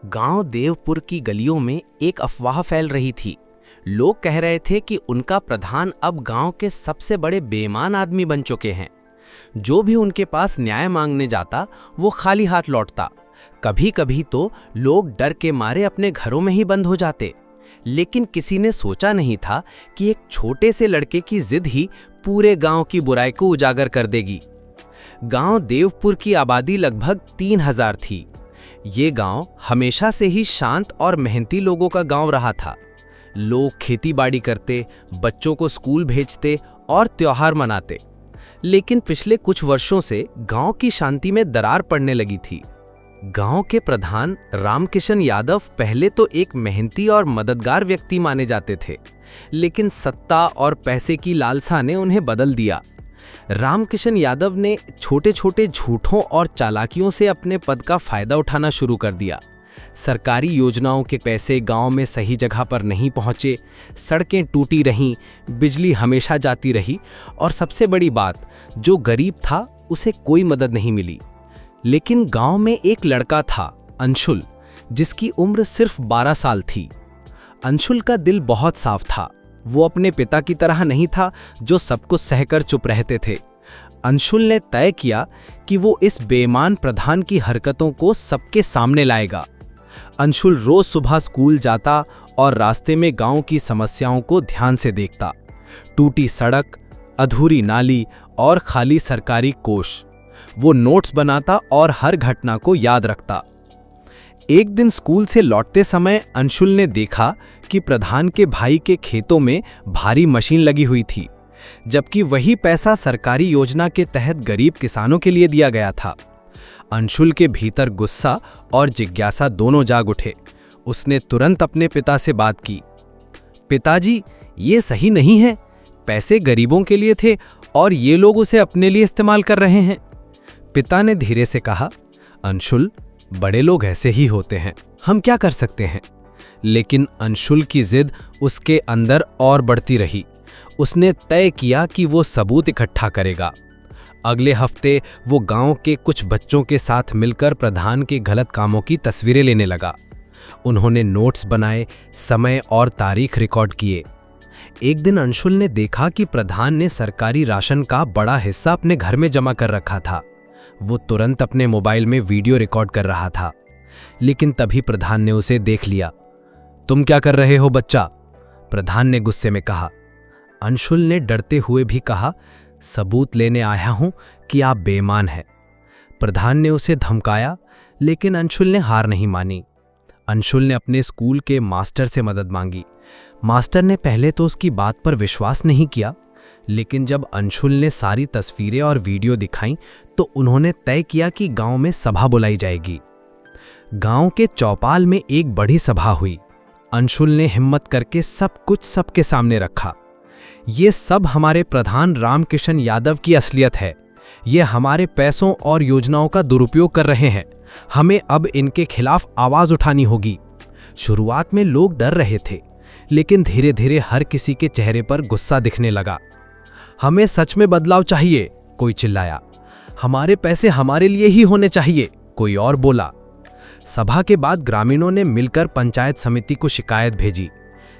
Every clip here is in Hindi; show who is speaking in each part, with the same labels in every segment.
Speaker 1: गांव देवपुर की गलियों में एक अफवाह फैल रही थी। लोग कह रहे थे कि उनका प्रधान अब गांव के सबसे बड़े बेईमान आदमी बन चुके हैं। जो भी उनके पास न्याय मांगने जाता वो खाली हाथ लौटता। कभी कभी तो लोग डर के मारे अपने घरों में ही बंद हो जाते। लेकिन किसी ने सोचा नहीं था कि एक छोटे से लड़के की जिद ही पूरे गांव की बुराई को उजागर कर देगी। गांव देवपुर की आबादी लगभग 3000 थी। ये गांव हमेशा से ही शांत और मेहनती लोगों का गांव रहा था। लोग खेतीबाड़ी करते, बच्चों को स्कूल भेजते और त्योहार मनाते। लेकिन पिछले कुछ वर्षों से गांव की शांति में दरार पड़ने लगी थी। गांव के प्रधान रामकिशन यादव पहले तो एक मेहनती और मददगार व्यक्ति माने जाते थे, लेकिन सत्ता और पैसे की लालसा ने उन्हें बदल दिया। रामकिशन यादव ने छोटे छोटे झूठों और चालाकियों से अपने पद का फायदा उठाना शुरू कर दिया। सरकारी योजनाओं के पैसे गांव में सही जगह पर नहीं पहुंचे, सड़कें टूटी रहीं, बिजली हमेशा जाती रही और सबसे बड़ी बात, जो गरीब था उसे कोई मदद नहीं मिली। लेकिन गांव में एक लड़का था, अंशुल, जिसकी उम्र सिर्फ 12 साल थी। अंशुल का दिल बहुत साफ था। वो अपने पिता की तरह नहीं था जो सब कुछ सहकर चुप रहते थे। अंशुल ने तय किया कि वो इस बेईमान प्रधान की हरकतों को सबके सामने लाएगा। अंशुल रोज सुबह स्कूल जाता और रास्ते में गांव की समस्याओं को ध्यान से देखता। टूटी सड़क, अधूरी नाली और खाली सरकारी कोष। वो नोट्स बनाता और हर घटना को याद रखता। एक दिन स्कूल से लौटते समय अंशुल ने देखा कि प्रधान के भाई के खेतों में भारी मशीन लगी हुई थी, जबकि वही पैसा सरकारी योजना के तहत गरीब किसानों के लिए दिया गया था। अंशुल के भीतर गुस्सा और जिज्ञासा दोनों जाग उठे। उसने तुरंत अपने पिता से बात की। पिताजी, ये सही नहीं है। पैसे गरीबों के लिए थे और ये लोग उसे अपने लिए इस्तेमाल कर रहे हैं। पिता ने धीरे से कहा, अंशुल, बड़े लोग ऐसे ही होते हैं, हम क्या कर सकते हैं। लेकिन अंशुल की जिद उसके अंदर और बढ़ती रही। उसने तय किया कि वो सबूत इकट्ठा करेगा। अगले हफ्ते वो गांव के कुछ बच्चों के साथ मिलकर प्रधान के गलत कामों की तस्वीरें लेने लगा। उन्होंने नोट्स बनाए, समय और तारीख रिकॉर्ड किए। एक दिन अंशुल ने देखा कि प्रधान ने सरकारी राशन का बड़ा हिस्सा अपने घर में जमा कर रखा था। वो तुरंत अपने मोबाइल में वीडियो रिकॉर्ड कर रहा था। लेकिन तभी प्रधान ने उसे देख लिया। तुम क्या कर रहे हो बच्चा? प्रधान ने गुस्से में कहा। अंशुल ने डरते हुए भी कहा, सबूत लेने आया हूं कि आप बेईमान हैं। प्रधान ने उसे धमकाया, लेकिन अंशुल ने हार नहीं मानी। अंशुल ने अपने स्कूल के मास्टर से मदद मांगी। मास्टर ने पहले तो उसकी बात पर विश्वास नहीं किया, लेकिन जब अंशुल ने सारी तस्वीरें और वीडियो दिखाईं तो उन्होंने तय किया कि गांव में सभा बुलाई जाएगी। गांव के चौपाल में एक बड़ी सभा हुई। अंशुल ने हिम्मत करके सब कुछ सबके सामने रखा। ये सब हमारे प्रधान रामकिशन यादव की असलियत है। ये हमारे पैसों और योजनाओं का दुरुपयोग कर रहे हैं। हमें अब इनके खिलाफ आवाज उठानी होगी। शुरुआत में लोग डर रहे थे, लेकिन धीरे धीरे हर किसी के चेहरे पर गुस्सा दिखने लगा। हमें सच में बदलाव चाहिए, कोई चिल्लाया। हमारे पैसे हमारे लिए ही होने चाहिए, कोई और बोला। सभा के बाद ग्रामीणों ने मिलकर पंचायत समिति को शिकायत भेजी।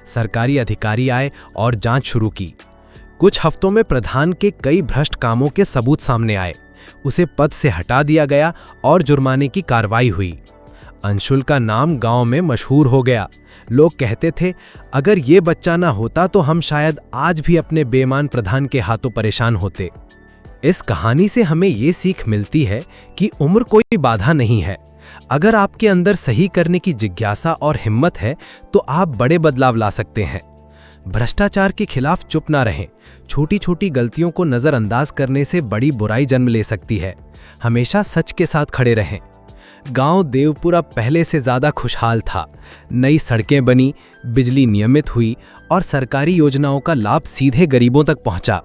Speaker 1: सरकारी अधिकारी आए और जांच शुरू की। कुछ हफ्तों में प्रधान के कई भ्रष्ट कामों के सबूत सामने आए। उसे पद से हटा दिया गया और जुर्माने की कार्रवाई हुई। अंशुल का नाम गांव में मशहूर हो गया। लोग कहते थे, अगर ये बच्चा ना होता तो हम शायद आज भी अपने बेईमान प्रधान के हाथों परेशान होते। इस कहानी से हमें ये सीख मिलती है कि उम्र कोई बाधा नहीं है। अगर आपके अंदर सही करने की जिज्ञासा और हिम्मत है तो आप बड़े बदलाव ला सकते हैं। भ्रष्टाचार के खिलाफ चुप ना रहें। छोटी छोटी गलतियों को नजरअंदाज करने से बड़ी बुराई जन्म ले सकती है। हमेशा सच के साथ खड़े रहें। गांव देवपुर अब पहले से ज्यादा खुशहाल था। नई सड़कें बनी, बिजली नियमित हुई और सरकारी योजनाओं का लाभ सीधे गरीबों तक पहुंचा।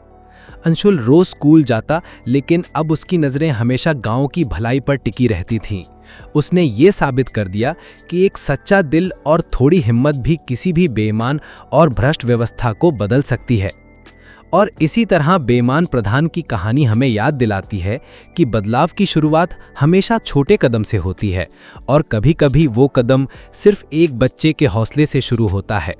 Speaker 1: अंशुल रोज स्कूल जाता, लेकिन अब उसकी नजरें हमेशा गांव की भलाई पर टिकी रहती थीं। उसने ये साबित कर दिया कि एक सच्चा दिल और थोड़ी हिम्मत भी किसी भी बेईमान और भ्रष्ट व्यवस्था को बदल सकती है।
Speaker 2: और इसी तरह बेईमान प्रधान की कहानी हमें याद दिलाती है कि बदलाव की शुरुआत हमेशा छोटे कदम से होती है और कभी-कभी वो कदम सिर्फ एक बच्चे के हौसले से शुरू होता है।